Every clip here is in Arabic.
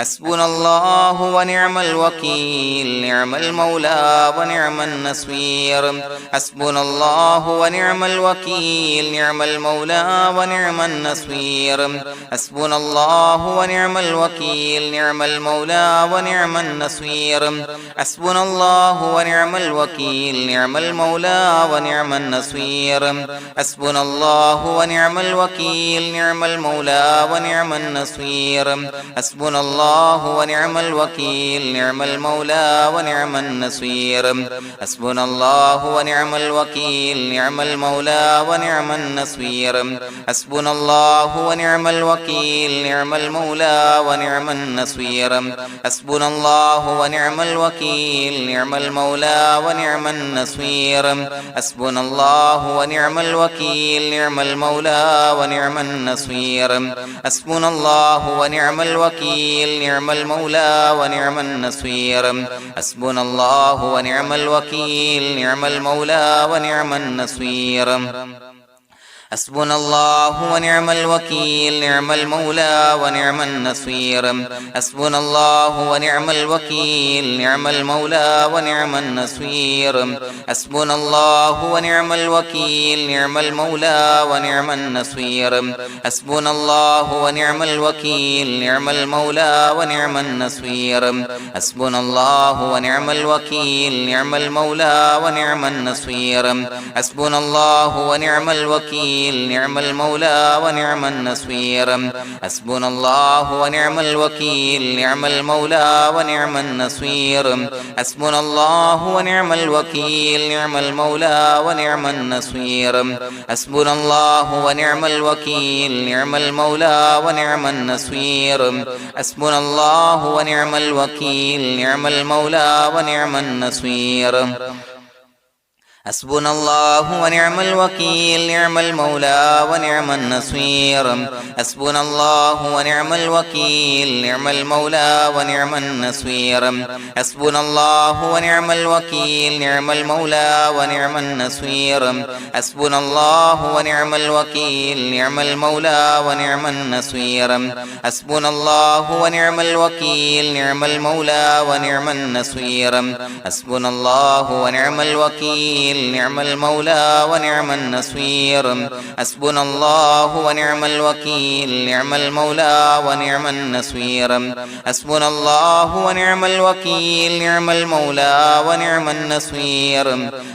حسبنا الله ونعم الوكيل نعم المولى ونعم النصير حسبنا الله ونعم الوكيل نعم المولى ونعم النصير حسبنا الله ونعم الوكيل نعم المولى ونعم النصير حسبنا الله ونعم الوكيل نعم المولى ونعم النصير حسبنا الله ونعم الوكيل نعم المولى ونعم النصير حسبنا الله ونعم الوكيل نعم المولى ونعم النصير حسبنا الله ونعم الوكيل نعم المولى ونعم النصير حسبنا الله ونعم الوكيل نعم المولى ونعم النصير حسبنا الله ونعم الوكيل نعم المولى ونعم النصير حسبنا الله ونعم الوكيل نعم المولى ونعم النصير حسبنا الله ونعم الوكيل نعم المولى ونعم النصير حسبنا الله ونعم الوكيل نعم المولى ونعم النصير حسبنا الله ونعم الوكيل نعم المولى ونعم النصير حسبنا الله ونعم الوكيل نعم المولى ونعم النصير حسبنا الله ونعم الوكيل نعم المولى ونعم النصير حسبنا الله ونعم الوكيل نعم المولى ونعم النصير حسبنا الله ونعم الوكيل نعم المولى ونعم النصير حسبنا الله ونعم الوكيل نعم المولى ونعم النصير حسبنا الله ونعم الوكيل نعم المولى ونعم النصير حسبنا الله ونعم الوكيل نعم المولى ونعم النصير حسبنا الله ونعم الوكيل نعم المولى ونعم النصير حسبنا الله ونعم الوكيل نعم المولى ونعم النصير حسبنا الله ونعم الوكيل نعم المولى ونعم النصير حسبنا الله ونعم الوكيل نعم المولى ونعم النصير حسبنا الله ونعم الوكيل نعم المولى ونعم النصير حسبنا الله ونعم الوكيل نعم المولى ونعم النصير حسبنا الله ونعم الوكيل نعم المولى ونعم النصير حسبنا الله ونعم الوكيل نعم المولى ونعم النصير حسبنا الله ونعم الوكيل نعم المولى ونعم النصير حسبنا الله ونعم الوكيل نعم المولى ونعم النصير حسبنا الله ونعم الوكيل نعم المولى ونعم النصير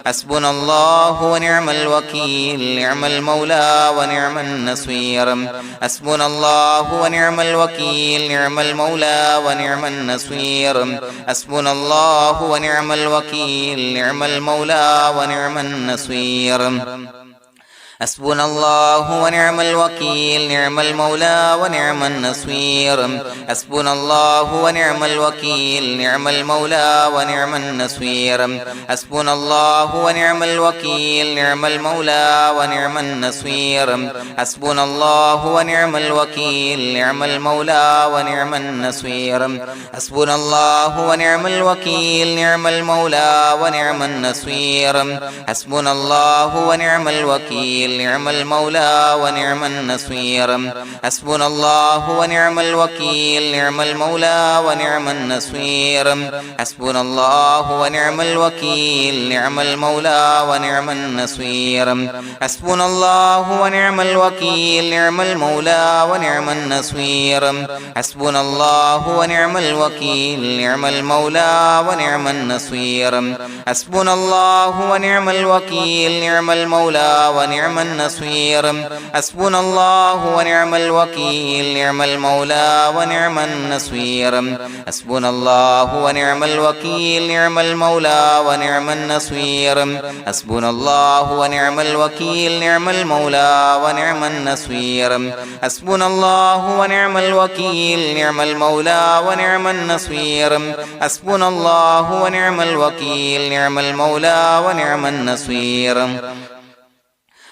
حسبنا الله ونعم الوكيل نعم المولى ونعم النصير حسبنا الله ونعم الوكيل نعم المولى ونعم النصير حسبنا الله ونعم الوكيل نعم المولى ونعم النصير حسبنا الله ونعم الوكيل نعم المولى ونعم النصير حسبنا الله ونعم الوكيل نعم المولى ونعم النصير حسبنا الله ونعم الوكيل نعم المولى ونعم النصير حسبنا الله ونعم الوكيل نعم المولى ونعم النصير حسبنا الله ونعم الوكيل نعم المولى ونعم النصير حسبنا الله ونعم الوكيل نعم المولى ونعم النصير حسبنا الله ونعم الوكيل نعم المولى ونعم النصير حسبنا الله ونعم الوكيل نعم المولى ونعم النصير حسبنا الله ونعم الوكيل نعم المولى ونعم النصير حسبنا الله ونعم الوكيل نعم المولى ونعم النصير حسبنا الله ونعم الوكيل نعم المولى ونعم النصير حسبنا الله ونعم الوكيل نعم المولى ونعم النصير حسبنا الله ونعم الوكيل نعم المولى ونعم النصير حسبنا الله ونعم الوكيل نعم المولى ونعم النصير حسبنا الله ونعم الوكيل نعم المولى ونعم النصير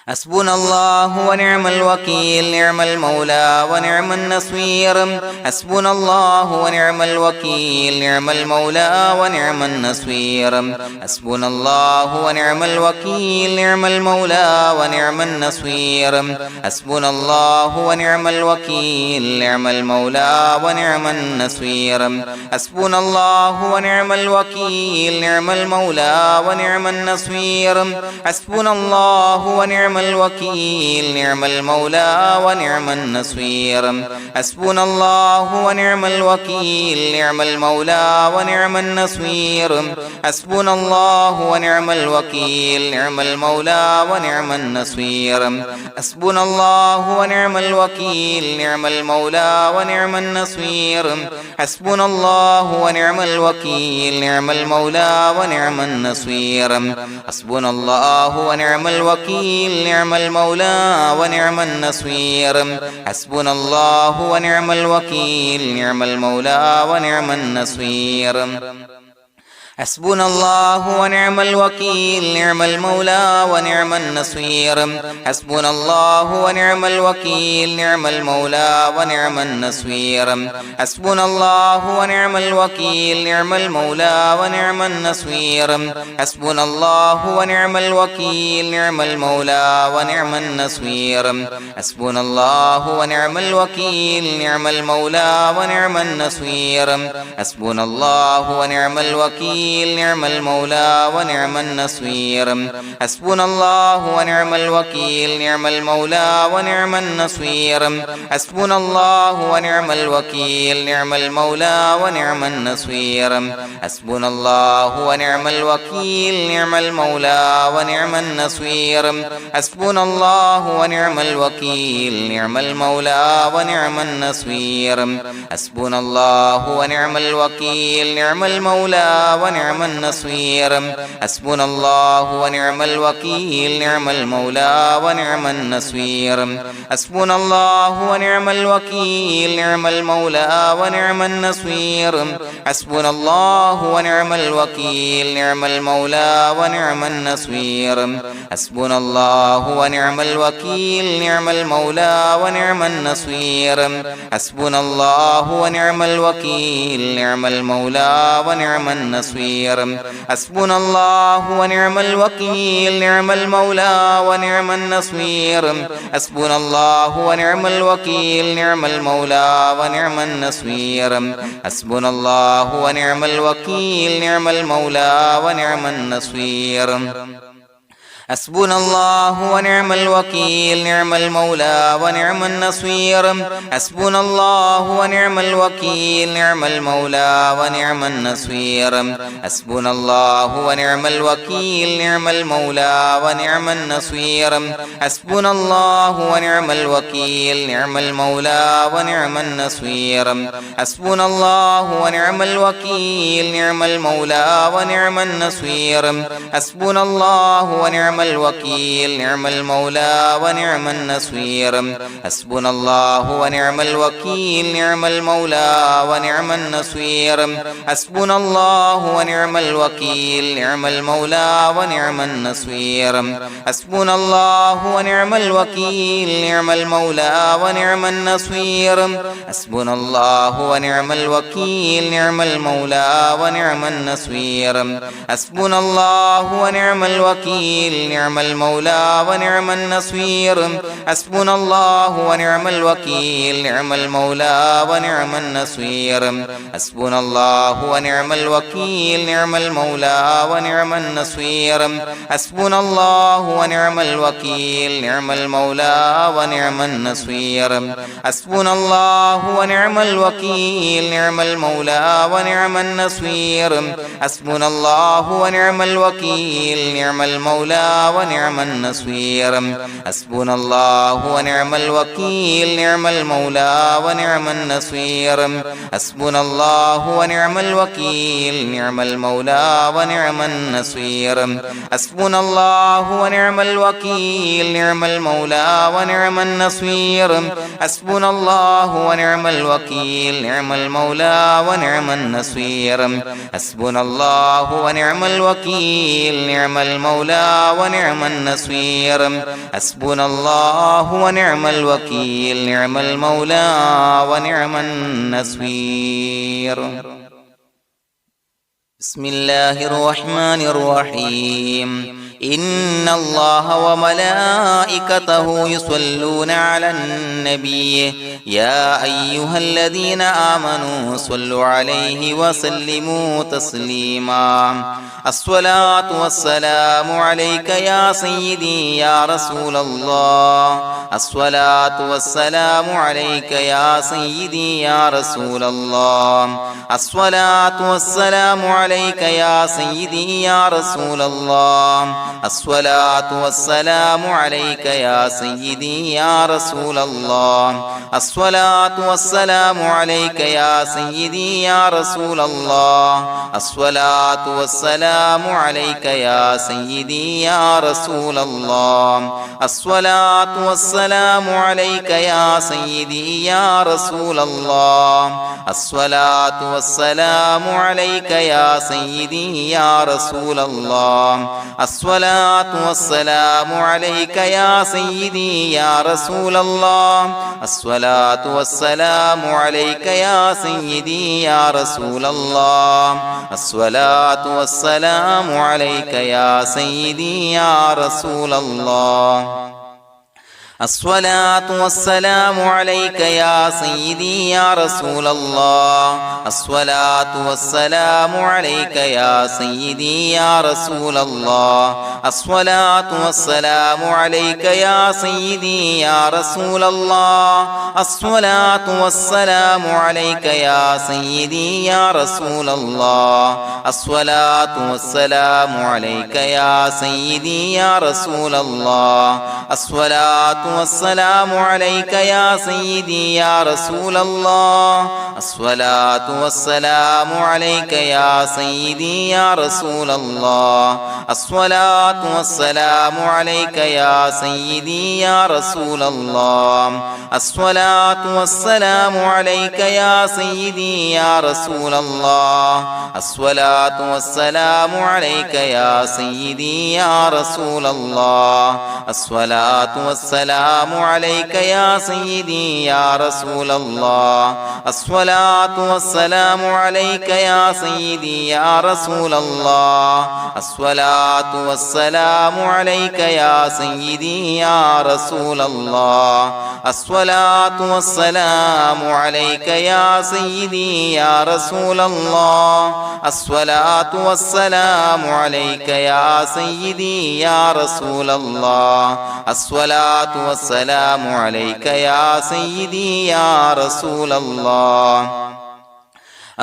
حسبنا الله ونعم الوكيل نعم المولى ونعم النصير حسبنا الله ونعم الوكيل نعم المولى ونعم النصير حسبنا الله ونعم الوكيل نعم المولى ونعم النصير حسبنا الله ونعم الوكيل نعم المولى ونعم النصير حسبنا الله ونعم الوكيل نعم المولى ونعم النصير حسبنا الله ونعم الوكيل نعم المولى ونعم النصير حسبنا الله ونعم الوكيل نعم المولى ونعم النصير حسبنا الله ونعم الوكيل نعم المولى ونعم النصير حسبنا الله ونعم الوكيل نعم المولى ونعم النصير حسبنا الله ونعم الوكيل نعم المولى ونعم النصير حسبنا الله ونعم الوكيل نعم المولى ونعم النصير حسبنا الله ونعم الوكيل نعم المولى ونعم النصير حسبنا الله ونعم الوكيل نعم المولى ونعم النصير حسبنا الله ونعم الوكيل نعم المولى ونعم النصير حسبنا الله ونعم الوكيل نعم المولى ونعم النصير حسبنا الله ونعم الوكيل نعم المولى ونعم النصير حسبنا الله ونعم الوكيل نعم المولى ونعم النصير حسبنا الله ونعم الوكيل نعم المولى ونعم النصير حسبنا الله ونعم الوكيل نعم المولى ونعم النصير حسبنا الله ونعم الوكيل نعم المولى ونعم النصير حسبنا الله ونعم الوكيل نعم المولى ونعم النصير حسبنا الله ونعم الوكيل نعم المولى ونعم النصير حسبنا الله ونعم الوكيل نعم المولى ونعم النصير حسبنا الله ونعم الوكيل نعم المولى ونعم النصير حسبنا الله ونعم الوكيل نعم المولى ونعم النصير حسبنا الله ونعم الوكيل نعم المولى ونعم النصير حسبنا الله ونعم الوكيل نعم المولى ونعم النصير حسبنا الله ونعم الوكيل نعم المولى ونعم النصير حسبنا الله ونعم الوكيل نعم المولى ونعم النصير حسبنا الله ونعم الوكيل نعم المولى ونعم النصير حسبنا الله ونعم الوكيل نعم المولى ونعم النصير حسبنا الله ونعم الوكيل نعم المولى ونعم النصير حسبنا الله ونعم الوكيل نعم المولى ونعم النصير حسبنا الله ونعم الوكيل نعم المولى ونعم النصير حسبنا الله ونعم الوكيل نعم المولى ونعم النصير حسبنا الله ونعم الوكيل نعم المولى ونعم النصير حسبنا الله ونعم الوكيل نعم المولى ونعم النصير حسبنا الله ونعم الوكيل نعم المولى ونعم النصير حسبنا الله ونعم الوكيل نعم المولى ونعم النصير حسبنا الله ونعم الوكيل نعم المولى ونعم النصير حسبنا الله ونعم الوكيل نعم المولى ونعم النصير حسبنا الله ونعم الوكيل نعم المولى ونعم النصير حسبنا الله ونعم الوكيل نعم المولى ونعم النصير حسبنا الله ونعم الوكيل نعم المولى ونعم النصير حسبنا الله ونعم الوكيل نعم المولى ونعم النصير حسبنا الله ونعم الوكيل نعم المولى ونعم النصير حسبنا الله ونعم الوكيل نعم المولى ونعم النصير حسبنا الله ونعم الوكيل نعم المولى ونعم النصير حسبنا الله ونعم الوكيل نعم المولى ونعم النصير حسبنا الله ونعم الوكيل نعم المولى ونعم النصير حسبنا الله ونعم الوكيل نعم المولى ونعم النصير حسبنا الله ونعم الوكيل نعم المولى ونعم النصير حسبنا الله ونعم الوكيل نعم المولى ونعم النصير بسم الله الرحمن الرحيم إن الله وملائكته يصلون على النبي يا أيها الذين آمنوا صلوا عليه وسلموا تسليما الصلاة والسلام عليك يا سيدي يا رسول الله الصلاة والسلام عليك يا سيدي يا رسول الله الصلاة والسلام عليك يا سيدي يا رسول الله الصلاة والسلام عليك يا سيدي يا رسول الله الصلاة والسلام عليك يا سيدي يا رسول الله الصلاة والسلام عليك يا سيدي يا رسول الله الصلاة والسلام عليك يا سيدي يا رسول الله الصلاة والسلام عليك يا سيدي يا رسول الله الصلاة والسلام عليك يا سيدي يا رسول الله الصلاة والسلام عليك يا سيدي يا رسول الله الصلاة والسلام عليك يا سيدي يا رسول الله الصلاة والسلام عليك يا سيدي يا رسول الله الصلاة والسلام عليك يا سيدي يا رسول الله الصلاة والسلام عليك يا سيدي يا رسول الله الصلاة والسلام عليك يا سيدي يا رسول الله الصلاة والسلام عليك يا سيدي يا رسول الله الصلاة والسلام عليك يا سيدي يا رسول الله الصلاة والسلام عليك يا سيدي يا رسول الله الصلاة والسلام عليك يا سيدي يا رسول الله الصلاة والسلام عليك يا سيدي يا رسول الله الصلاة والسلام عليك يا سيدي يا رسول الله الصلاة والسلام عليك يا سيدي يا رسول الله الصلاة والسلام عليك يا سيدي يا رسول الله الصلاة والسلام عليك يا سيدي يا رسول الله الصلاة والسلام عليك يا سيدي يا رسول الله الصلاة والسلام عليك يا سيدي يا رسول الله الصلاة والسلام عليك يا سيدي يا رسول الله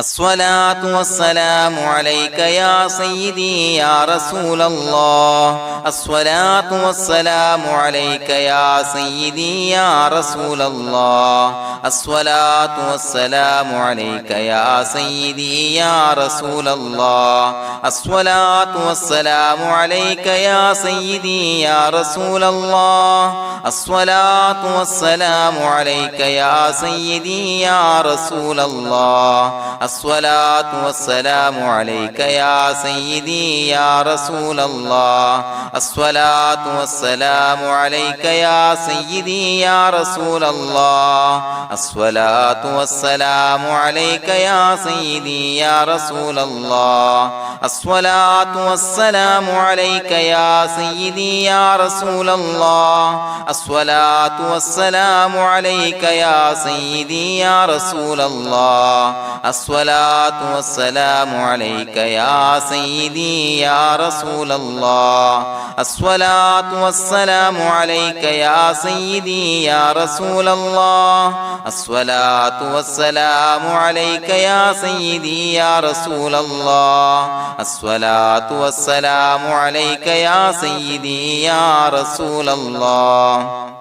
الصلاة والسلام عليك يا سيدي يا رسول الله الصلاة والسلام عليك يا سيدي يا رسول الله الصلاة والسلام عليك يا سيدي يا رسول الله الصلاة والسلام عليك يا سيدي يا رسول الله الصلاة والسلام عليك يا سيدي يا رسول الله الصلاة والسلام عليك يا سيدي يا رسول الله الصلاة والسلام عليك يا سيدي يا رسول الله الصلاة والسلام عليك يا سيدي يا رسول الله الصلاة والسلام عليك يا سيدي يا رسول الله الصلاة والسلام عليك يا سيدي يا رسول الله الصلاة والسلام عليك يا سيدي يا رسول الله الصلاة والسلام عليك يا سيدي يا رسول الله الصلاة والسلام عليك يا سيدي يا رسول الله الصلاة والسلام عليك يا سيدي يا رسول الله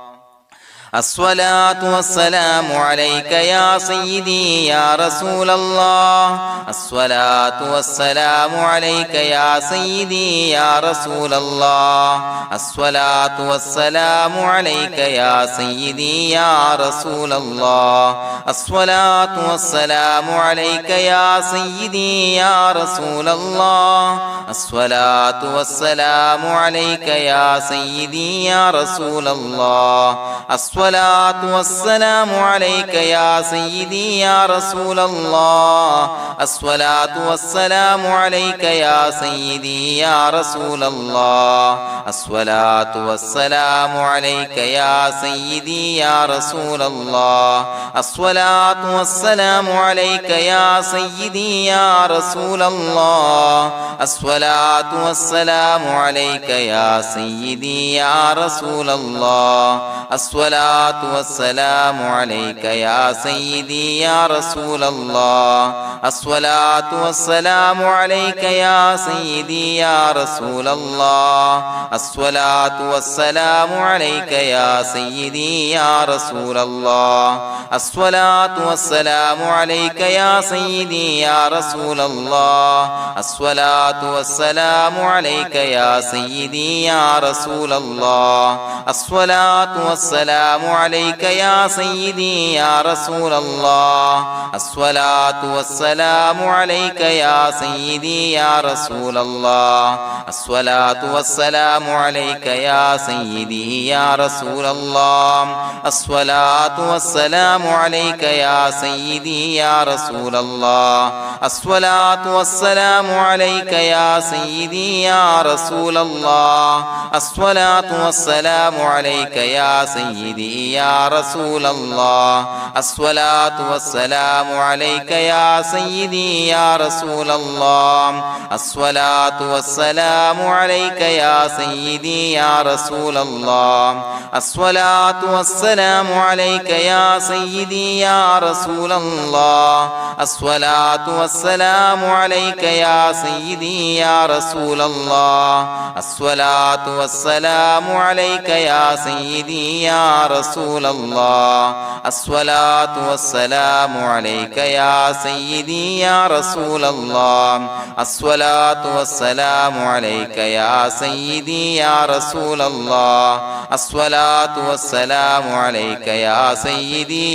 الصلاة والسلام عليك يا سيدي يا رسول الله الصلاة والسلام عليك يا سيدي يا رسول الله الصلاة والسلام عليك يا سيدي يا رسول الله الصلاة والسلام عليك يا سيدي يا رسول الله الصلاة والسلام عليك يا سيدي يا رسول الله الصلاة والسلام عليك يا سيدي يا رسول الله الصلاة والسلام عليك يا سيدي يا رسول الله الصلاة والسلام عليك يا سيدي يا رسول الله الصلاة والسلام عليك يا سيدي يا رسول الله الصلاة والسلام عليك يا سيدي يا رسول الله الصلاة والسلام عليك يا سيدي يا رسول الله الصلاة والسلام عليك يا سيدي يا رسول الله الصلاة والسلام عليك يا سيدي يا رسول الله الصلاة والسلام عليك يا سيدي يا رسول الله الصلاة والسلام عليك يا سيدي يا رسول الله الصلاة والسلام عليك يا سيدي يا رسول الله الصلاة والسلام عليك يا سيدي يا رسول الله الصلاة والسلام عليك يا سيدي يا رسول الله الصلاة والسلام عليك يا سيدي يا رسول الله الصلاة والسلام عليك يا سيدي يا رسول الله الصلاة والسلام عليك يا سيدي يا رسول الله الصلاة والسلام عليك يا سيدي يا رسول الله الصلاة والسلام عليك يا سيدي يا رسول الله الصلاة والسلام عليك يا سيدي يا رسول الله الصلاة والسلام عليك يا سيدي يا رسول الله الصلاة والسلام عليك يا سيدي يا رسول الله الصلاة والسلام عليك يا سيدي يا رسول الله الصلاة والسلام عليك يا سيدي يا رسول الله الصلاة والسلام عليك يا سيدي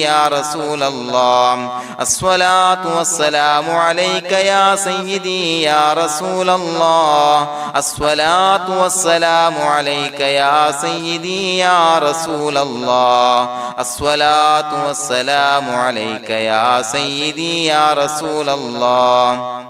يا رسول الله الصلاة والسلام عليك يا سيدي يا رسول الله الصلاة والسلام عليك يا سيدي يا رسول الله الصلاة والسلام عليك يا سيدي يا رسول الله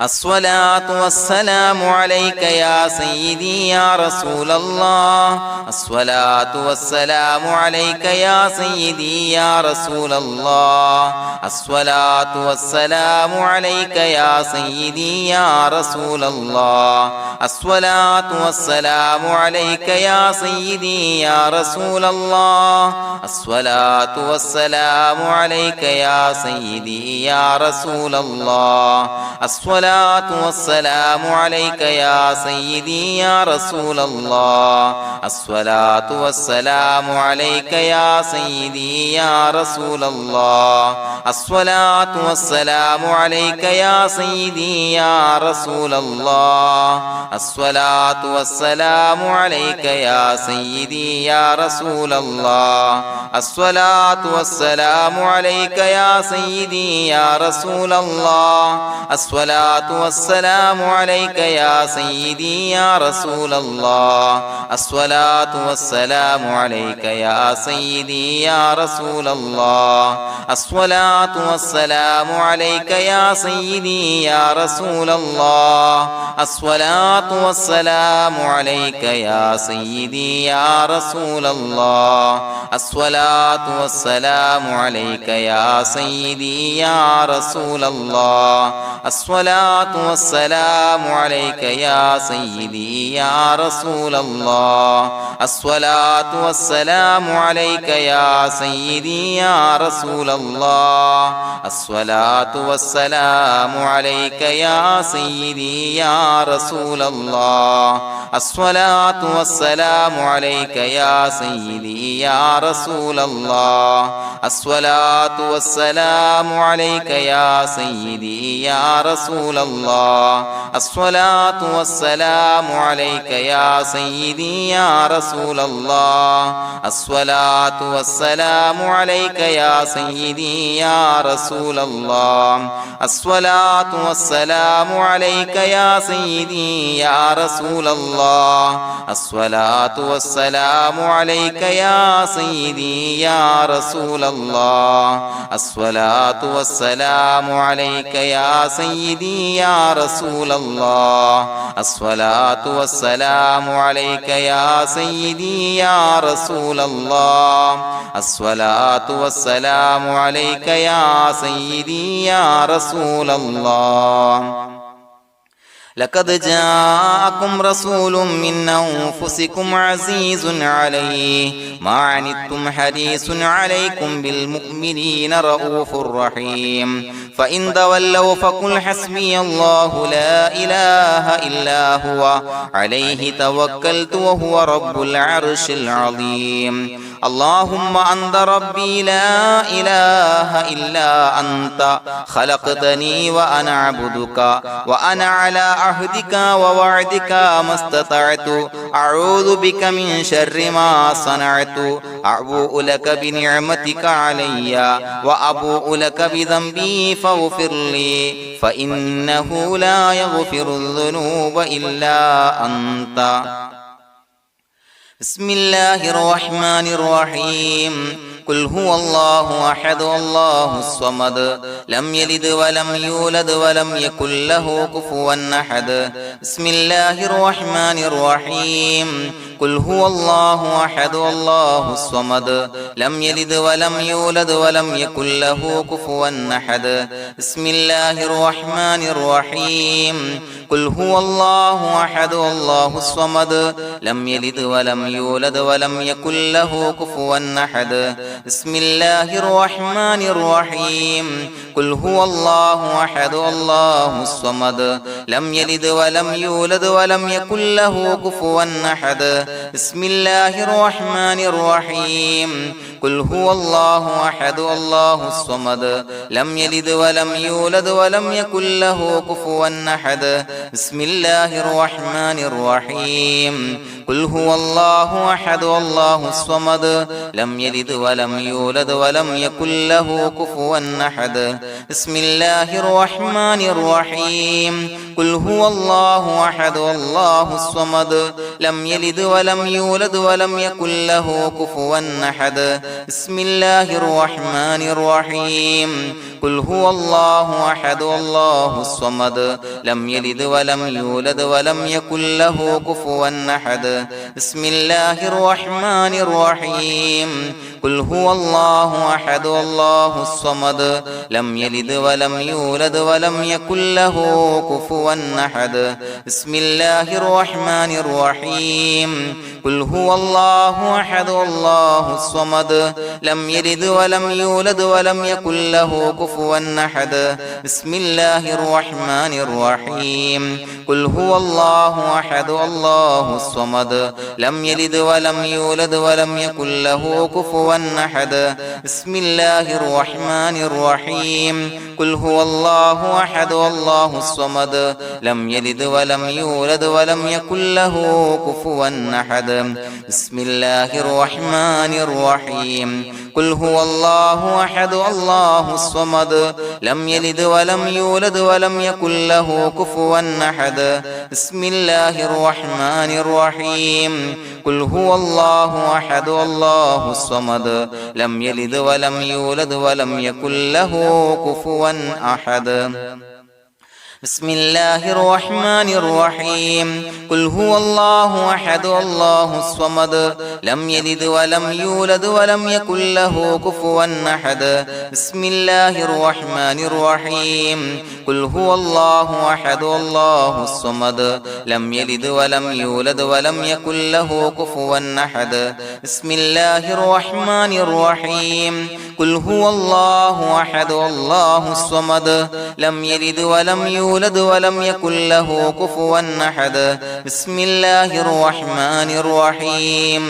الصلاة والسلام عليك يا سيدي يا رسول الله الصلاة والسلام عليك يا سيدي يا رسول الله الصلاة والسلام عليك يا سيدي يا رسول الله الصلاة والسلام عليك يا سيدي يا رسول الله الصلاة والسلام عليك يا سيدي يا رسول الله الصلاة والسلام عليك يا سيدي يا رسول الله الصلاة والسلام عليك يا سيدي يا رسول الله الصلاة والسلام عليك يا سيدي يا رسول الله الصلاة والسلام عليك يا سيدي يا رسول الله الصلاة والسلام عليك يا سيدي يا رسول الله الصلاة والسلام عليك يا سيدي يا رسول الله الصلاة والسلام عليك يا سيدي يا رسول الله الصلاة والسلام عليك يا سيدي يا رسول الله الصلاة والسلام عليك يا سيدي يا رسول الله الصلاة والسلام عليك يا سيدي يا رسول الله الصلاة الصلاة والسلام عليك يا سيدي يا رسول الله الصلاة والسلام عليك يا سيدي يا رسول الله الصلاة والسلام عليك يا سيدي يا رسول الله الصلاة والسلام عليك يا سيدي يا رسول الله الصلاة والسلام عليك يا سيدي يا رسول الله الصلاة والسلام عليك يا سيدي يا رسول الله الصلاة والسلام عليك يا سيدي يا رسول الله الصلاة والسلام عليك يا سيدي يا رسول الله الصلاة والسلام عليك يا سيدي يا رسول الله الصلاة والسلام عليك يا سيدي يا رسول الله الصلاة والسلام عليك يا سيدي يا رسول الله الصلاة والسلام عليك يا سيدي يا رسول الله لقد جاءكم رسول من أنفسكم عزيز عليه ما عنتم حريص عليكم بالمؤمنين رؤوف رحيم فإن تولوا فقل حسبي الله لا إله إلا هو عليه توكلت وهو رب العرش العظيم اللهم أنت ربي لا إله إلا أنت خلقتني وأنا عبدك وأنا على عهدك ووعدك ما استطعت أعوذ بك من شر ما صنعت أبوء لك بنعمتك علي وأبوء لك بذنبي فاغفر لي فإنه لا يغفر الذنوب إلا أنت بسم الله الرحمن الرحيم قل هو الله أحد الله الصمد لم يلد ولم يولد ولم يكن له كفوا أحد بسم الله الرحمن الرحيم قل هو الله أحد الله الصمد لم يلد ولم يولد ولم يكن له كفوا أحد بسم الله الرحمن الرحيم قل هو الله أحد الله الصمد لم يلد ولم يولد ولم يكن له كفوا أحد بسم الله الرحمن الرحيم قل هو الله أحد الله الصمد لم يلد ولم يولد ولم يكن له كفوا أحد بسم الله الرحمن الرحيم قل هو الله أحد الله الصمد لم يلد ولم يولد ولم يكن له كفوا أحد بسم الله الرحمن الرحيم قل هو الله أحد الله الصمد لم يلد ولم يولد ولم يكن له كفوا أحد بسم الله الرحمن الرحيم قل هو الله أحد الله الصمد لم يلد ولم يولد ولم يكن له كفوا أحد بسم الله الرحمن الرحيم قل هو الله أحد الله الصمد لم يلد ولم يولد ولم يكن له كفوا أحد بسم الله الرحمن الرحيم قل هو الله أحد الله الصمد لم يلد ولم يولد ولم يكن له كفوا أحد بسم الله الرحمن الرحيم قل هو الله أحد الله الصمد لم يلد ولم يولد ولم يكن له كفوا أحد بسم الله الرحمن الرحيم قل هو الله أحد الله الصمد لم يلد ولم يولد ولم يكن له كفوا أحد بسم الله الرحمن الرحيم قل هو الله أحد الله الصمد لم يلد ولم يولد ولم يكن له كفوا أحد بسم الله الرحمن الرحيم قل هو الله أحد الله الصمد لم يلد ولم يولد ولم يكن له كفوا أحد بسم الله الرحمن الرحيم قل هو الله أحد الله الصمد لم يلد ولم يولد ولم يكن له كفوا أحد بسم الله الرحمن الرحيم قل هو الله أحد الله الصمد لم يلد ولم يولد ولم يكن له كفوا أحد بسم الله الرحمن الرحيم قل هو الله أحد الله الصمد لم يلد ولم يولد ولم يكن له كفوا أحد بسم الله الرحمن الرحيم قل هو الله أحد الله الصمد لم يلد ولم يولد ولم يكن له كفوا أحد بسم الله الرحمن الرحيم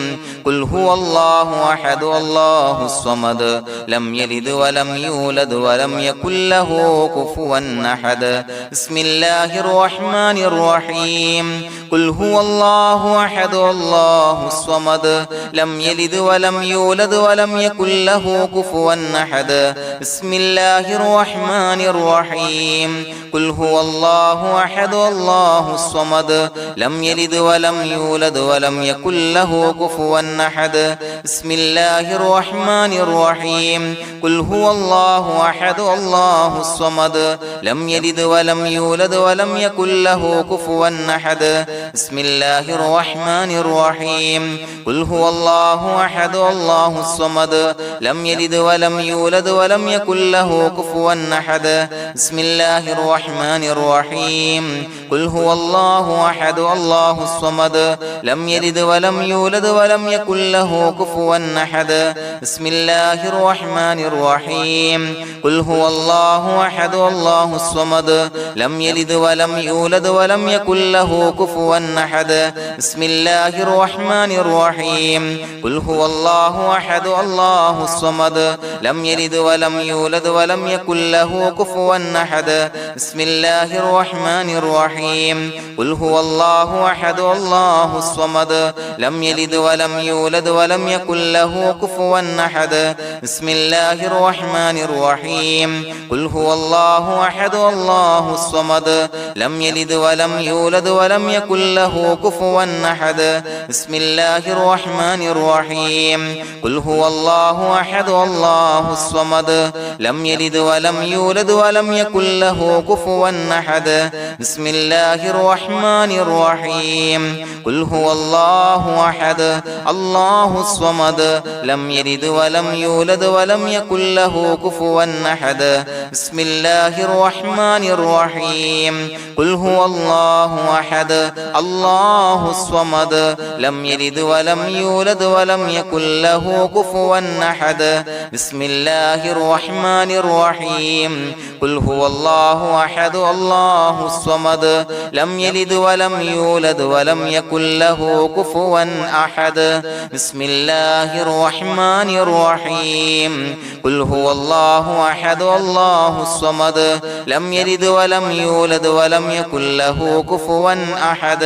قل هو الله أحد الله الصمد لم يلد ولم يولد ولم يكن له كفوا أحد بسم الله الرحمن الرحيم قل هو الله أحد الله الصمد لم يلد ولم يولد ولم يكن له كفوا أحد بسم الله الرحمن الرحيم قل هو الله أحد الله الصمد لم يلد ولم يولد ولم يكن له كفوا أحد بسم الله الرحمن الرحيم قل هو الله أحد الله الصمد لم يلد ولم يولد ولم يكن له كفوا أحد بسم الله الرحمن الرحيم قل هو الله أحد الله الصمد لم يلد ولم يولد ولم يكن له كفوا أحد بسم الله الرحمن الرحيم قل هو الله أحد الله الصمد لم يلد ولم يولد ولم يكن له كفوا أحد بسم الله الرحمن الرحيم قل هو الله أحد الله الصمد لم يلد ولم يولد ولم يكن له كفوا أحد بسم الله الرحمن الرحيم قل هو الله أحد الله الصمد لم يلد ولم يولد ولم يكن له كفوا أحد بسم الله الرحمن الرحيم قل هو الله أحد الله الصمد لم يلد ولم يولد ولم يكن له كفوا أحد بسم الله الرحمن الرحيم قل هو الله أحد الله الصمد لم يلد ولم يولد ولم يكن له كفوا أحد بسم الله الرحمن الرحيم قل هو الله أحد الله الصمد لم يلد ولم يولد ولم يكن له كفوا أحد بسم الله الرحمن الرحيم قل هو الله أحد الله الصمد لم يلد ولم يولد ولم يكن له كفوا أحد بسم الله الرحمن الرحيم قل هو الله أحد الله الصمد لم يلد ولم يولد ولم يكن له كفوا أحد بسم الله الرحمن الرحيم قل هو الله أحد الله الصمد لم يلد ولم يولد ولم يكن له كفوا أحد بسم الله الرحمن الرحيم قل هو الله أحد الله الصمد لم يلد ولم يولد ولم يكن له كفوا أحد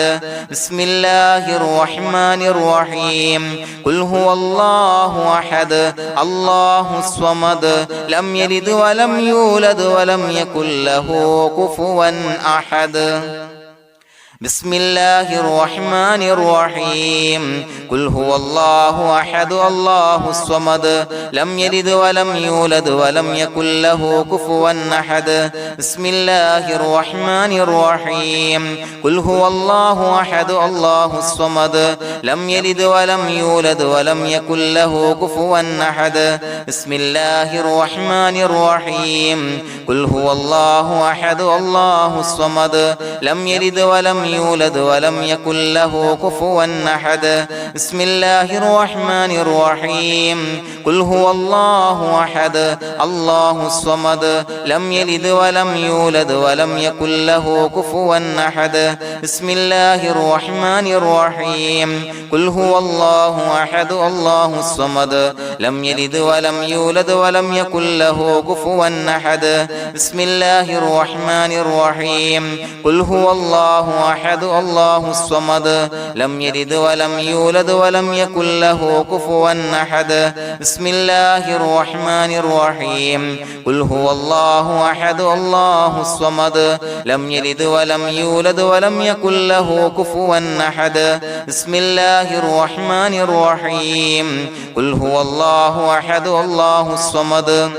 بسم الله الرحمن الرحيم قل هو الله أحد الله الصمد لم يلد ولم يولد ولم يكن له كفوا أحد بسم الله الرحمن الرحيم قل هو الله أحد الله الصمد لم يلد ولم يولد ولم يكن له كفوا أحد بسم الله الرحمن الرحيم قل هو الله أحد الله الصمد لم يلد ولم يولد ولم يكن له كفوا أحد بسم الله الرحمن الرحيم قل هو الله أحد الله الصمد لم يلد ولم يولد ولم يكن له كفوا أحد بسم الله الرحمن الرحيم قل هو الله أحد الله الصمد لم يلد ولم يولد ولم يكن له كفوا أحد بسم الله الرحمن الرحيم قل هو الله أحد الله الصمد لم يلد ولم يولد ولم يكن له كفوا أحد بسم الله الرحمن الرحيم قل هو الله أحد الله الصمد لم يلد ولم يولد ولم يكن له كفوا أحد بسم الله الرحمن الرحيم قل هو الله أحد الله الصمد لم يلد ولم يولد ولم يكن له كفوا أحد بسم الله الرحمن الرحيم قل هو الله أحد الله الصمد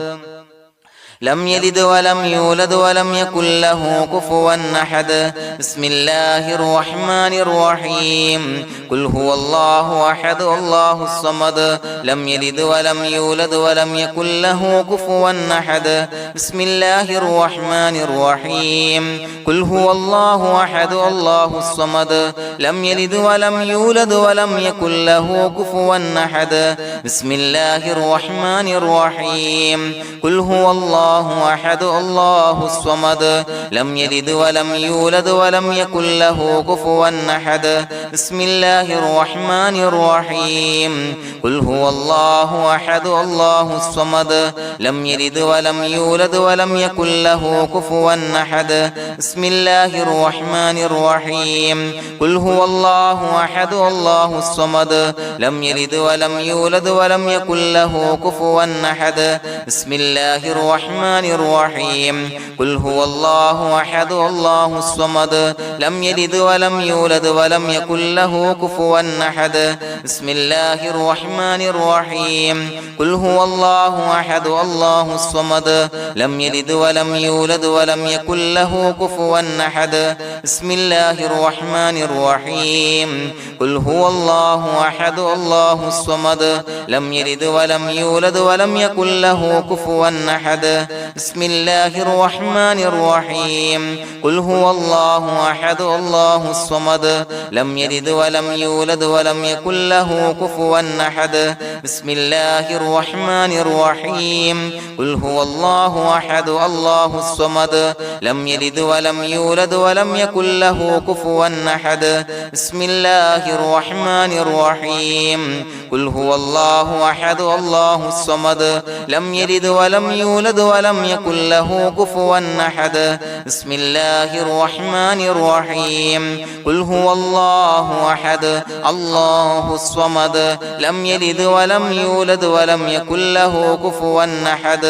لم يلد ولم يولد ولم يكن له كفوا أحد بسم الله الرحمن الرحيم قل هو الله أحد الله الصمد لم يلد ولم يولد ولم يكن له كفوا أحد بسم الله الرحمن الرحيم قل هو الله أحد الله الصمد لم يلد ولم يولد ولم يكن له كفوا أحد بسم الله الرحمن الرحيم قل هو الله أحد الله الصمد لم يلد ولم يولد ولم يكن له كفوا أحد بسم الله الرحمن الرحيم قل هو الله أحد الله الصمد لم يلد ولم يولد ولم يكن له كفوا أحد بسم الله الرحمن الرحيم قل هو الله أحد الله الصمد لم يلد ولم يولد ولم يكن له كفوا أحد بسم الله الرحمن الرحيم قل هو الله أحد الله الصمد لم يلد ولم يولد ولم يكن له كفوا أحد بسم الله الرحمن الرحيم قل هو الله أحد الله الصمد لم يلد ولم يولد ولم يكن له كفوا أحد بسم الله الرحمن الرحيم قل هو الله أحد الله الصمد لم يلد ولم يولد ولم يكن له كفوا أحد بسم الله الرحمن الرحيم قل هو الله أحد الله الصمد لم يلد ولم يولد ولم يكن له كفوا أحد بسم الله الرحمن الرحيم قل هو الله أحد الله الصمد لم يلد ولم يولد ولم يكن له كفوا أحد بسم الله الرحمن الرحيم قل هو الله أحد الله الصمد لم يلد ولم يولد ولم يكن له كفوا أحد بسم الله الرحمن الرحيم قل هو الله أحد الله الصمد لم يلد ولم يولد ولم يكن له كفوا أحد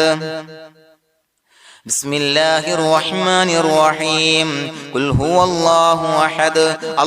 بسم الله الرحمن الرحيم قل هو الله أحد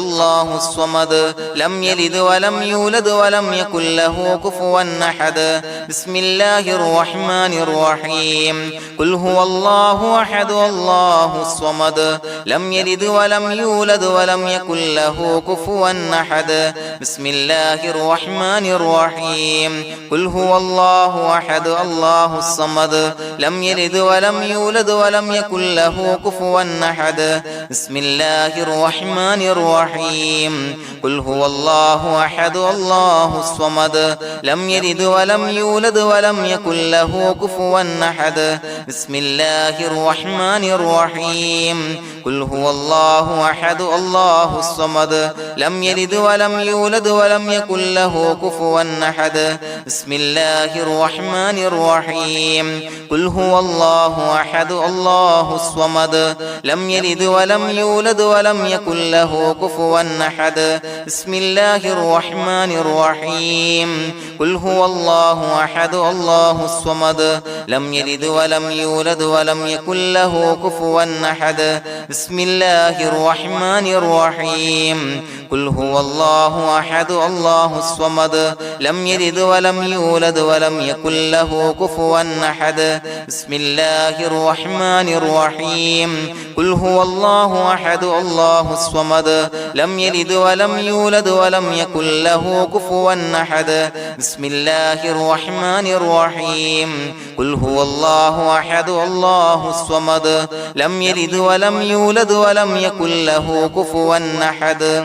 الله الصمد لم يلد ولم يولد ولم يكن له كفوا أحد بسم الله الرحمن الرحيم قل هو الله أحد الله الصمد لم يلد ولم يولد ولم يكن له كفوا أحد بسم الله الرحمن الرحيم قل هو الله أحد الله الصمد لم يلد ولم يولد ولم يكن له كفوا أحد بسم الله الرحمن الرحيم قل هو الله أحد الله الصمد لم يلد ولم يولد ولم يكن له كفوا أحد بسم الله الرحمن الرحيم قل هو الله أحد الله الصمد لم يلد ولم يولد ولم يكن له كفوا أحد بسم الله الرحمن الرحيم قل هو الله أحد الله الصمد لم يلد ولم يولد ولم يكن له كفوا أحد بسم الله الرحمن الرحيم قل هو الله أحد الله الصمد لم يلد ولم يولد ولم يكن له كفوا أحد بسم الله الرحمن الرحيم قل هو الله أحد الله الصمد لم يلد ولم يولد ولم يكن له كفوا أحد بسم الله الرحمن الرحيم قل هو الله أحد الله الصمد لم يلد ولم يولد ولم يكن له كفوا أحد بسم الله الرحمن الرحيم قل هو الله أحد الله الصمد لم يلد ولم يولد ولم يكن له كفوا أحد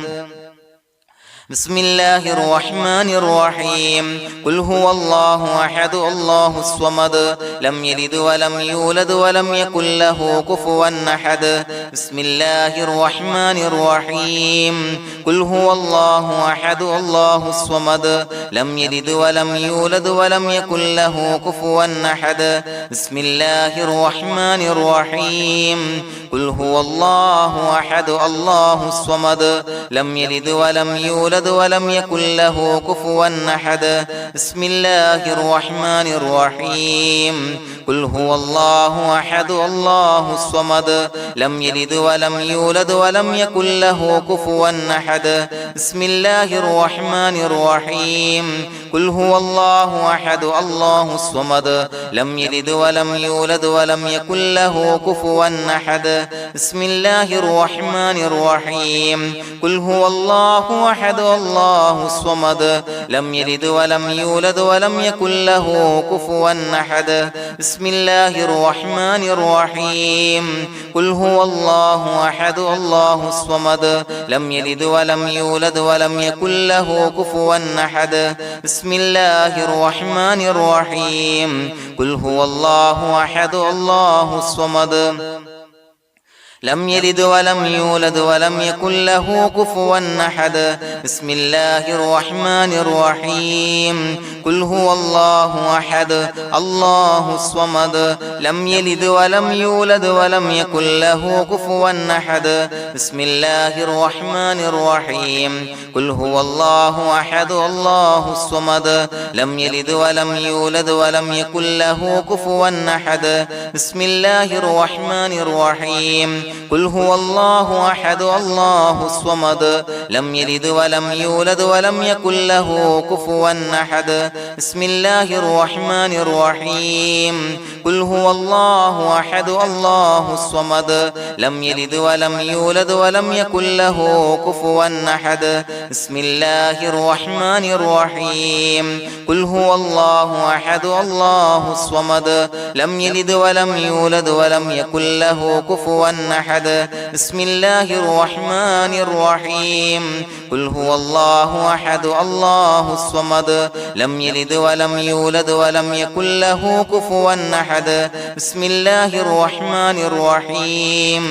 بسم الله الرحمن الرحيم قل هو الله أحد الله الصمد لم يلد ولم يولد ولم يكن له كفوا أحد بسم الله الرحمن الرحيم قل هو الله أحد الله الصمد لم يلد ولم يولد ولم يكن له كفوا أحد بسم الله الرحمن الرحيم قل هو الله أحد الله الصمد لم يلد ولم يولد يولد ولم يكن له كفوا أحد بسم الله الرحمن الرحيم قل هو الله أحد الله الصمد لم يلد ولم يولد ولم يكن له كفوا أحد بسم الله الرحمن الرحيم قل هو الله أحد الله الصمد لم يلد ولم يولد ولم يكن له كفوا أحد بسم الله الرحمن الرحيم قل هو الله أحد الله الصمد لم يلد ولم يولد ولم يكن له كفوا أحد بسم الله الرحمن الرحيم قل هو الله أحد الله الصمد لم يلد ولم يولد ولم يكن له كفوا أحد بسم الله الرحمن الرحيم قل هو الله أحد الله الصمد لم يلد ولم يولد ولم يكن له كفوا أحد بسم الله الرحمن الرحيم قل هو الله أحد الله الصمد لم يلد ولم يولد ولم يكن له كفوا أحد بسم الله الرحمن الرحيم قل هو الله أحد الله الصمد لم يلد ولم يولد ولم يكن له كفوا أحد بسم الله الرحمن الرحيم قل هو الله أحد الله الصمد لم يلد ولم يولد ولم يكن له كفوا أحد بسم الله الرحمن الرحيم قل هو الله أحد الله الصمد لم يلد ولم يولد ولم يكن له كفوا أحد بسم الله الرحمن الرحيم قل هو الله أحد الله الصمد لم يلد ولم يولد ولم يكن له كفوا أحد بسم الله الرحمن الرحيم قل هو الله أحد الله الصمد لم يلد ولم يولد ولم يكن له كفوا أحد بسم الله الرحمن الرحيم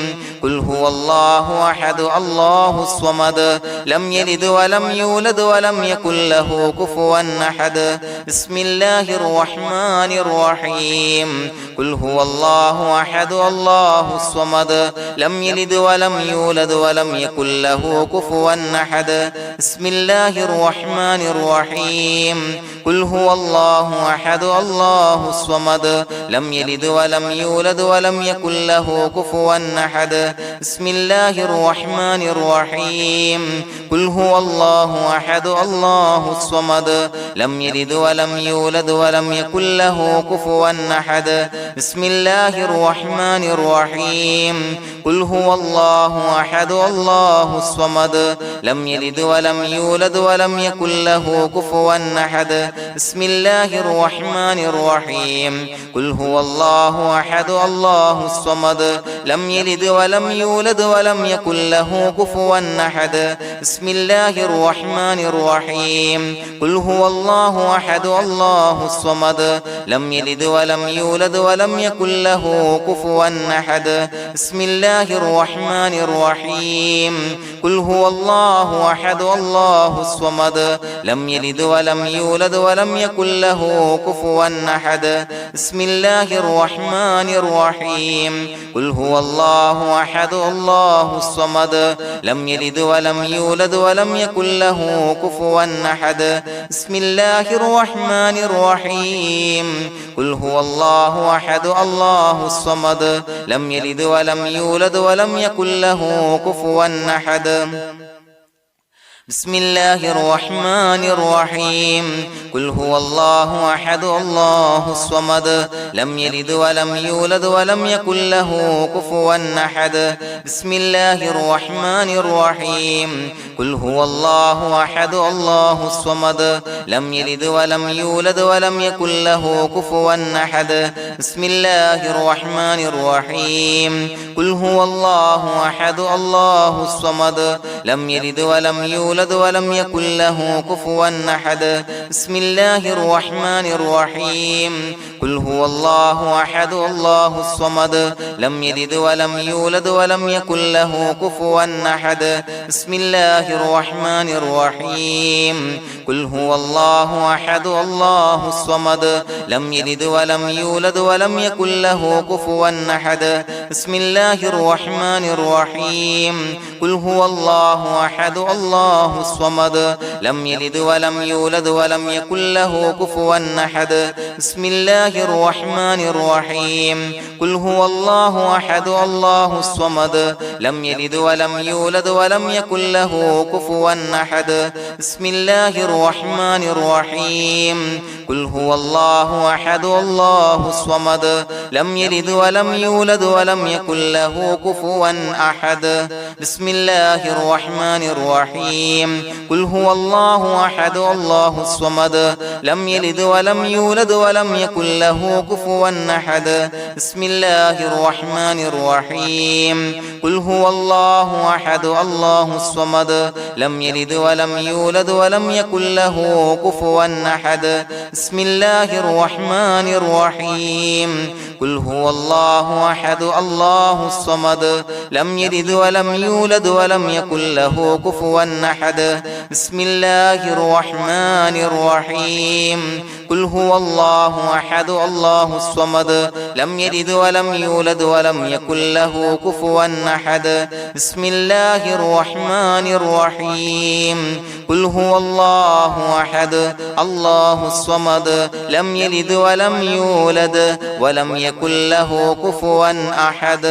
قل هو الله أحد الله الصمد لم يلد ولم يولد ولم يكن له كفوا أحد بسم الله الرحمن الرحيم قل هو الله أحد الله الصمد لم يلد ولم يولد ولم يكن له كفوا أحد بسم الله الرحمن الرحيم قل هو الله أحد الله الصمد لم يلد ولم يولد ولم يكن له كفوا أحد بسم الله الرحمن الرحيم قل هو الله أحد الله الصمد لم يلد ولم يولد ولم يكن له كفوا أحد بسم الله الرحمن الرحيم قل هو الله أحد الله الصمد لم يلد ولم يولد ولم يكن له كفوا أحد بسم الله الرحمن الرحيم قل هو الله أحد الله الصمد لم يلد ولم يولد ولم يكن له كفوا أحد بسم الله الرحمن الرحيم قل هو الله أحد الله الصمد لم يلد ولم يولد ولم يكن له كفوا أحد بسم الله الرحمن الرحيم قل هو الله أحد الله الصمد لم يلد ولم يولد ولم يكن له كفوا أحد بسم الله الرحمن الرحيم قل هو الله أحد الله الصمد لم يلد ولم يولد ولم يكن له كفوا أحد بسم الله الرحمن الرحيم قل هو الله أحد الله الصمد لم يلد ولم يولد ولم يكن له كفوا أحد بسم الله الرحمن الرحيم قل هو الله أحد الله الصمد لم يلد ولم يولد ولم يكن له كفوا أحد بسم الله الرحمن الرحيم قل هو الله أحد الله الصمد لم يلد ولم يولد ولم يكن له كفوا أحد بسم الله الرحمن الرحيم قل هو الله أحد الله الصمد لم يلد ولم يولد ولم يكن له كفوا أحد بسم الله الرحمن الرحيم قل هو الله أحد الله الصمد لم يلد ولم يولد ولم يكن له كفوا أحد بسم الله الرحمن الرحيم قل هو الله أحد الله الصمد لم يلد ولم يولد ولم يكن له كفوا أحد بسم الله الرحمن الرحيم قل هو الله الله أحد الله الصمد لم يلد ولم يولد ولم يكن له كفوا أحد بسم الله الرحمن الرحيم قل هو الله أحد الله الصمد لم يلد ولم يولد ولم يكن له كفوا أحد بسم الله الرحمن الرحيم قل هو الله أحد الله الصمد لم يلد ولم يولد ولم يكن له كفوا أحد بسم الله الرحمن الرحيم قل هو الله أحد الله الصمد لم يلد ولم يولد ولم يكن له كفوا أحد بسم الله الرحمن الرحيم قل هو الله أحد الله الصمد لم يلد ولم يولد ولم يكن له كفوا أحد بسم الله الرحمن الرحيم قل هو الله أحد الله الصمد لم يلد ولم يولد ولم يكن له كفوا أحد بسم الله الرحمن الرحيم قل هو الله أحد الله الصمد لم يلد ولم يولد ولم يكن له كفوا أحد بسم الله الرحمن الرحيم قل هو الله أحد الله الصمد لم يلد ولم يولد ولم يكن له كفوا أحد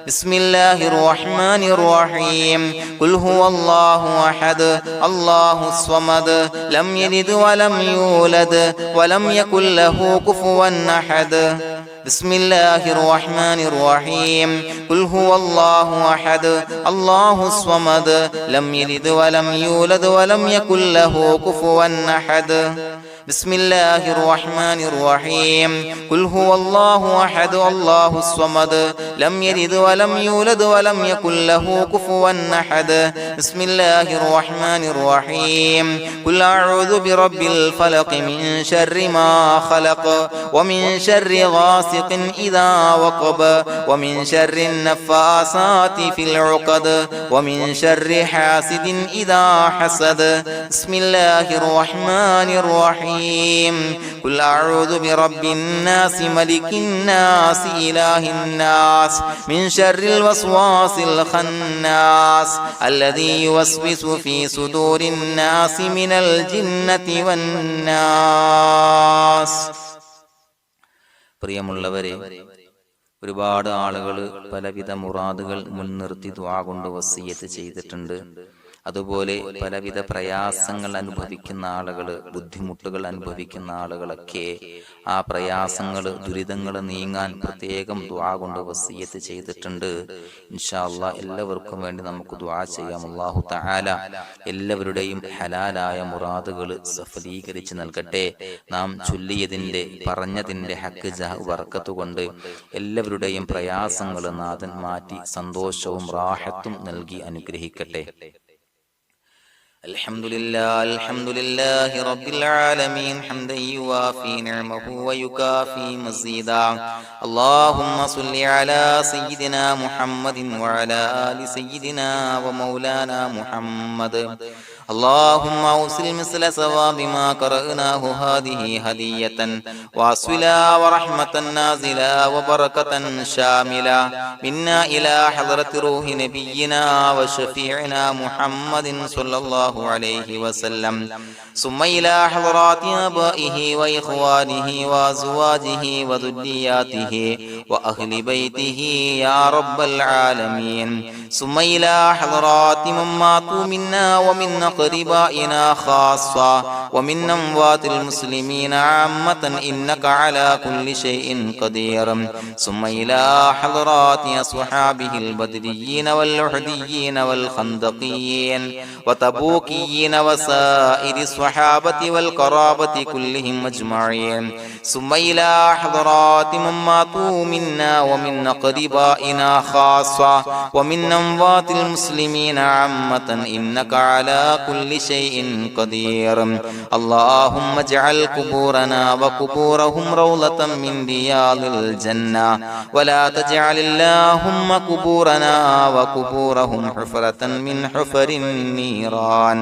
بسم الله الرحمن الرحيم قل هو الله أحد الله الصمد لم يلد ولم يولد ولم يكن له كفوا أحد بسم الله الرحمن الرحيم قل هو الله أحد الله الصمد لم يلد ولم يولد ولم يكن له كفوا أحد بسم الله الرحمن الرحيم قل هو الله أحد الله الصمد لم يلد ولم يولد ولم يكن له كفوا أحد بسم الله الرحمن الرحيم قل أعوذ برب الفلق من شر ما خلق ومن شر غاسق إذا وقب ومن شر النفاثات في العقد ومن شر حاسد إذا حسد بسم الله الرحمن الرحيم قل أعوذ برب الناس ملك الناس إله الناس من شر الوسواس الخناس الذي يوسوس في صدور الناس من الجنة والناس. പ്രിയമുള്ളവരെ, ഒരുപാട് ആളുകൾ പലവിധ മുറാദുകൾ മുൻനിർത്തി ദുആ കൊണ്ട് വസിയ്യത്ത് ചെയ്തിട്ടുണ്ട്. അതുപോലെ പലവിധ പ്രയാസങ്ങൾ അനുഭവിക്കുന്ന ആളുകൾ, ബുദ്ധിമുട്ടുകൾ അനുഭവിക്കുന്ന ആളുകളൊക്കെ ആ പ്രയാസങ്ങൾ, ദുരിതങ്ങൾ നീങ്ങാൻ പ്രത്യേകം ദുആ കൊണ്ട് വസിയ്യത്ത് ചെയ്തിട്ടുണ്ട്. ഇൻഷാ അല്ലാഹ് എല്ലാവർക്കും വേണ്ടി നമുക്ക് ദുആ ചെയ്യാം. അല്ലാഹു തആല എല്ലാവരുടെയും ഹലാലായ മുറാദുകൾ സഫലീകരിച്ച് നൽകട്ടെ. നാം ചൊല്ലിയതിന്റെ, പറഞ്ഞതിന്റെ ഹക്ക് ജാഹ് ബർക്കത്ത് കൊണ്ട് എല്ലാവരുടെയും പ്രയാസങ്ങൾ നാഥൻ മാറ്റി സന്തോഷവും റാഹത്തും നൽകി അനുഗ്രഹിക്കട്ടെ. الحمد لله رب العالمين حمدا يوافي نعمه ويكافي مزيدا. اللهم صل على سيدنا محمد وعلى آل سيدنا ومولانا محمد. اللهم أوصل مثل ثواب ما قرأناه هذه هدية واصلا ورحمة نازلا وبركة شاملة منا إلى حضرة روح نبينا وشفيعنا محمد صلى الله عليه وسلم، ثم إلى حضرات آبائه وإخوانه وأزواجه وذرياته وأهل بيته يا رب العالمين، ثم إلى حضرات من ماتوا منا ومن أقربائنا خاصة ومن أموات المسلمين عامة إنك على كل شيء قدير، ثم إلى حضرات أصحابه البدريين والأحديين والخندقيين وتبوكيين وسائر الصحابة والقرابة كلهم أجمعين، ثم إلى حضرات من ماتوا منا ومن أقربائنا خاصة ومن أموات المسلمين عامة إنك على كل شيء قدير. اللهم اجعل قبورنا وقبورهم روضة من رياض الجنة، ولا تجعل اللهم قبورنا وقبورهم حفرة من حفر النيران.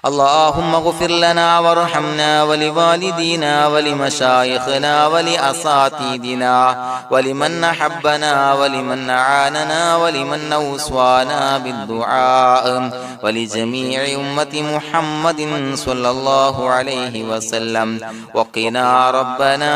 اللهم اغفر لنا وارحمنا ولوالدينا ولمشايخنا ولأساتذتنا ولمن أحبنا ولمن أعاننا ولمن أوصانا بالدعاء ولجميع أمة محمد صلى الله عليه وسلم وقنا ربنا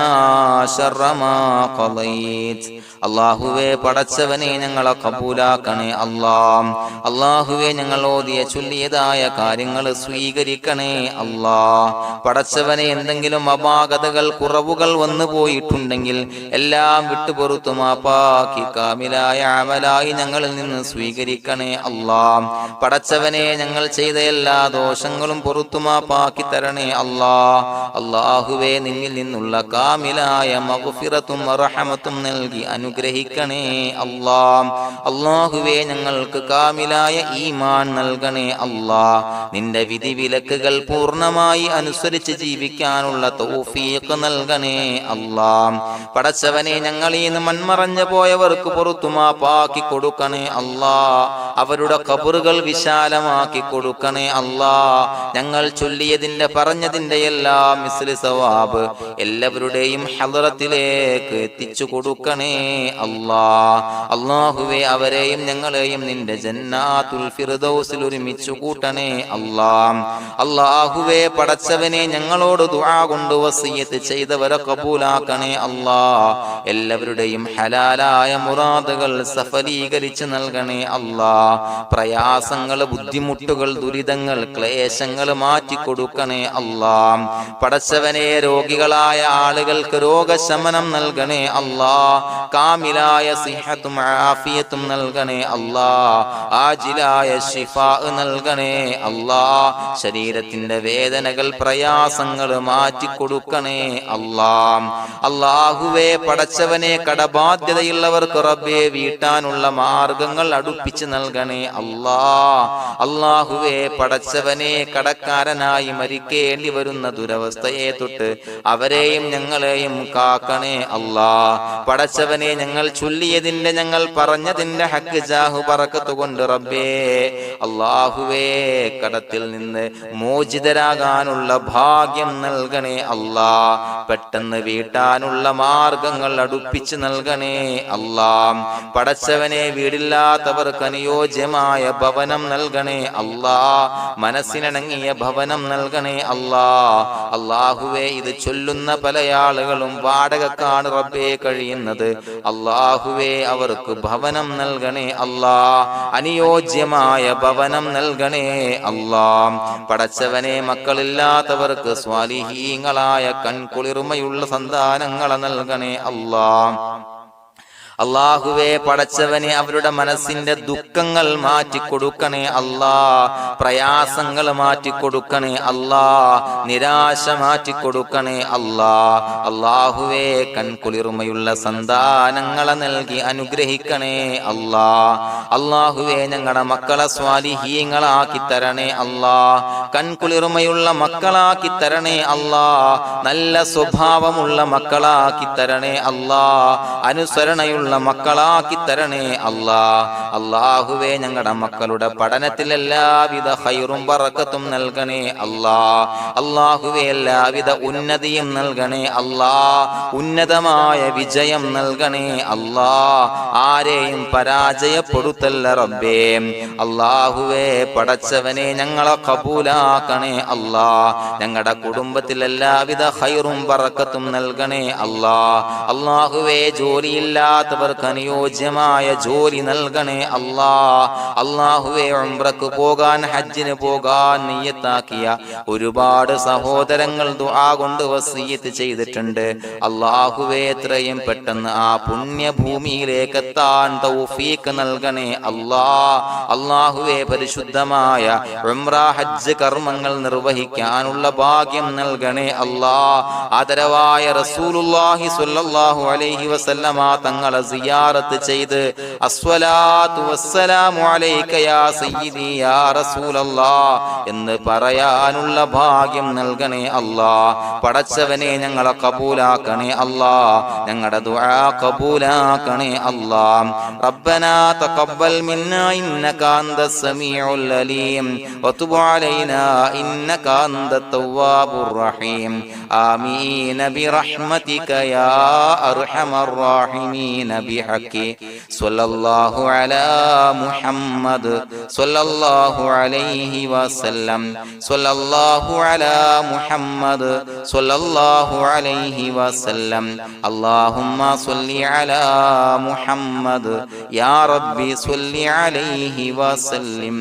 شر ما قضيت. അള്ളാഹുവേ പടച്ചവനെ ഞങ്ങളെ കബൂലാക്കണേ അല്ലാഹ്. അള്ളാഹുവേ ഞങ്ങൾ ഓതിയ ചൊല്ലിയതായ കാര്യങ്ങൾ സ്വീകരിക്കണേ അല്ലാഹ്. പടച്ചവനെ എന്തെങ്കിലും അപാകതകൾ കുറവുകൾ വന്നു പോയിട്ടുണ്ടെങ്കിൽ എല്ലാം വിട്ടുപൊറുത്തു മാപ്പാക്കി കാമിലായ അമലായി ഞങ്ങളിൽ നിന്ന് സ്വീകരിക്കണേ അല്ലാഹ്. പടച്ചവനെ ഞങ്ങൾ ചെയ്ത എല്ലാ ദോഷങ്ങളും പൊറുത്തു മാപ്പാക്കി തരണേ അല്ലാഹ്. അള്ളാഹുവേ നിന്നിൽ നിന്നുള്ള കാമിലായ മഗ്ഫിറത്തും റഹമത്തും നൽകി അനുഗ്രഹിക്കണേ അല്ലാഹ്. അല്ലാഹുവേ ഞങ്ങൾക്ക് കാമിലായ ഈമാൻ നൽകണേ അല്ലാഹ്. നിന്റെ വിധി വിലക്കുകൾ പൂർണ്ണമായി അനുസരിച്ച് ജീവിക്കാനുള്ള തൗഫീഖ് നൽകണേ അല്ലാഹ്. പടച്ചവനെ ഞങ്ങളിൽ നിന്ന് മൺമറഞ്ഞു പോയവർക്ക് പുറത്തു മാപ്പാക്കി കൊടുക്കണേ അല്ലാഹ്. അവരുടെ ഖബറുകൾ വിശാലമാക്കി കൊടുക്കണേ അല്ലാഹ്. ഞങ്ങൾ ചൊല്ലിയതിന്റെ പറഞ്ഞതിന്റെ എല്ലാം മിസ്ലി സവാബ് എല്ലാവരുടെയും ഹളറത്തിലേക്ക് എത്തിച്ചു കൊടുക്കണേ അല്ലാഹ്. അല്ലാഹുവേ അവരെയും ഞങ്ങളെയും നിന്റെ ജന്നാത്തുൽ ഫിർദൗസിൽ ഒരുമിച്ചു കൂട്ടണേ അല്ലാഹ്. അല്ലാഹുവേ പടച്ചവനെ ഞങ്ങളോട് ദുആ കൊണ്ട് വസിയത്ത് ചെയ്തവരെ കബൂലാക്കണേ അല്ലാഹ്. എല്ലാവരുടെയും ഹലാലായ മുറാദുകൾ സഫലീകരിച്ച് നൽകണേ അല്ലാഹ്. പ്രയാസങ്ങൾ, ബുദ്ധിമുട്ടുകൾ, ദുരിതങ്ങൾ, ക്ലേശങ്ങൾ മാറ്റിക്കൊടുക്കണേ അല്ലാഹ്. പടച്ചവനെ രോഗികളായ ആളുകൾക്ക് രോഗശമനം നൽകണേ അല്ലാഹ്. കാമിലായ സിഹത്തും ആഫിയത്തും നൽകണേ അല്ലാഹ്. ആജിലായ ശിഫാ നൽകണേ അല്ലാഹ്. ശരീരത്തിന്റെ വേദനകൾ, പ്രയാസങ്ങൾ മാറ്റിക്കൊടുക്കണേ അല്ലാഹ്. അല്ലാഹുവേ പടച്ചവനെ കടബാധ്യതയുള്ളവർക്ക് റബ്ബേ വീട്ടാനുള്ള മാർഗങ്ങൾ അടുപ്പിച്ച് നൽകണേ അല്ലാഹ്. അല്ലാഹുവേ പടച്ചവനെ കടക്കാരനായി മരിക്കേണ്ടി വരുന്ന ദുരവസ്ഥയെ തൊട്ട് അവരെയും ഞങ്ങളെയും കാക്കണേ അല്ലാഹ്. പടച്ചവനെ ഞങ്ങൾ ചൊല്ലിയതിന്റെ, ഞങ്ങൾ പറഞ്ഞതിന്റെ ഹക്ക് ജാഹു ബറക്കത്ത് കൊണ്ട് റബ്ബേ അല്ലാഹുവേ കടത്തിൽ നിന്ന് മോചിതരാകാനുള്ള ഭാഗ്യം നൽകണേ അല്ലാഹ്. പെട്ടെന്ന് വീട്ടാനുള്ള മാർഗങ്ങൾ അടുപ്പിച്ച് നൽകണേ അല്ലാഹ്. പടച്ചവനെ വീടില്ലാത്തവർക്ക് അനുയോജ്യമായ ഭവനം നൽകണേ അല്ലാഹ്. മനസ്സിനിണങ്ങിയ ഭവനം നൽകണേ അല്ലാഹ്. അല്ലാഹുവേ ഇത് ചൊല്ലുന്ന പല ആളുകളും വാടകക്കാണ് റബ്ബേ കഴിയുന്നത്. അല്ലാഹുവേ അവർക്ക് ഭവനം നൽകണേ അല്ലാഹ്. അനുയോജ്യമായ ഭവനം നൽകണേ അല്ലാഹ്. പടച്ചവനെ മക്കളില്ലാത്തവർക്ക് സ്വാലിഹീങ്ങളായ കൺകുളിർമയുള്ള സന്താനങ്ങളെ നൽകണേ അല്ലാഹ്. അല്ലാഹുവേ പടച്ചവനെ അവരുടെ മനസ്സിന്റെ ദുഃഖങ്ങൾ മാറ്റിക്കൊടുക്കണേ അല്ലാഹ്. പ്രയാസങ്ങൾ മാറ്റിക്കൊടുക്കണേ അല്ലാഹ്. നിരാശ മാറ്റിക്കൊടുക്കണേ അല്ലാഹ്. അല്ലാഹുവേ കൺകുളിർമയുള്ള സന്താനങ്ങളെ നൽകി അനുഗ്രഹിക്കണേ അല്ലാഹ്. അല്ലാഹുവേ ഞങ്ങളുടെ മക്കളെ സ്വാലിഹീങ്ങളാക്കി തരണേ അല്ലാഹ്. കൺകുളിർമയുള്ള മക്കളാക്കി തരണേ അല്ലാഹ്. നല്ല സ്വഭാവമുള്ള മക്കളാക്കി തരണേ അല്ലാഹ്. അനുസരണയുള്ള മക്കളാക്കി തരണേ അല്ലാഹ്. അല്ലാഹുവേ ഞങ്ങളുടെ മക്കളുടെ പഠനത്തിൽ എല്ലാവിധ ഖൈറും ബറക്കത്തും നൽകണേ അല്ലാഹ്. അല്ലാഹുവേ എല്ലാവിധ ഉന്നതിയും നൽകണേ അല്ലാഹ്. ഉന്നതമായ വിജയം നൽകണേ അല്ലാഹ്. ആരെയും പരാജയപ്പെടുത്തല്ല റബ്ബേ. അല്ലാഹുവേ പടച്ചവനെ ഞങ്ങളെ കബൂലാക്കണേ അല്ലാഹ്. ഞങ്ങളുടെ കുടുംബത്തിൽ എല്ലാവിധ ഖൈറും ബറക്കത്തും നൽകണേ അല്ലാഹ്. അല്ലാഹുവേ ജോലിയില്ലാത്ത അനുയോജ്യമായ ജോലി നൽകണേ അല്ലാഹ്. അല്ലാഹുവേ ഉംറക്ക് പോകാൻ, ഹജ്ജിന് പോകാൻ നിയ്യത്താക്കിയ ഒരുപാട് സഹോദരങ്ങൾ ദുആ കൊണ്ട് വസിയത്ത് ചെയ്തിട്ടുണ്ട്. അല്ലാഹുവേ എത്രയും പെട്ടെന്ന് ആ പുണ്യഭൂമിയിലേക്ക് എത്താൻ തൗഫീഖ് നൽകണേ അല്ലാഹ്. അല്ലാഹുവേ പരിശുദ്ധമായ ഉംറ ഹജ്ജ് കർമ്മങ്ങൾ നിർവഹിക്കാനുള്ള ഭാഗ്യം നൽകണേ അല്ലാഹ്. ആദരവായ റസൂലുള്ളാഹി സ്വല്ലല്ലാഹു അലൈഹി വസല്ലമ തങ്ങളെ സിയാറത്ത് ചെയ്ത് അസ്സലാത്തു വസ്സലാമു അലൈക യാ സയ്യിദി യാ റസൂലല്ലാഹ് എന്ന് പറയാനുള്ള ഭാഗ്യം നൽകണേ അല്ലാഹ്. പടച്ചവനെ ഞങ്ങളെ കബൂലാക്കണേ അല്ലാഹ്, ഞങ്ങളുടെ ദുആ കബൂലാക്കണേ അല്ലാഹ്. റബ്ബനാ തഖബ്ബൽ മിന്നാ ഇന്നക അന്തസ് സമീഉൽ അലീം വതുബ് അലൈനാ ഇന്നക അന്തത് തവ്വാബുർ റഹീം. ആമീൻ ബിറഹ്മതിക യാ അർഹമർ റഹീമീൻ ബിഹഖി സ്വല്ലല്ലാഹു അലാ മുഹമ്മദ് സ്വല്ലല്ലാഹു അലൈഹി വസല്ലം സ്വല്ലല്ലാഹു അലാ മുഹമ്മദ് സ്വല്ലല്ലാഹു അലൈഹി വസല്ലം. അല്ലാഹുമ്മ സ്വല്ലി അലാ മുഹമ്മദ് യാ റബ്ബി സ്വല്ലി അലൈഹി വസല്ലം.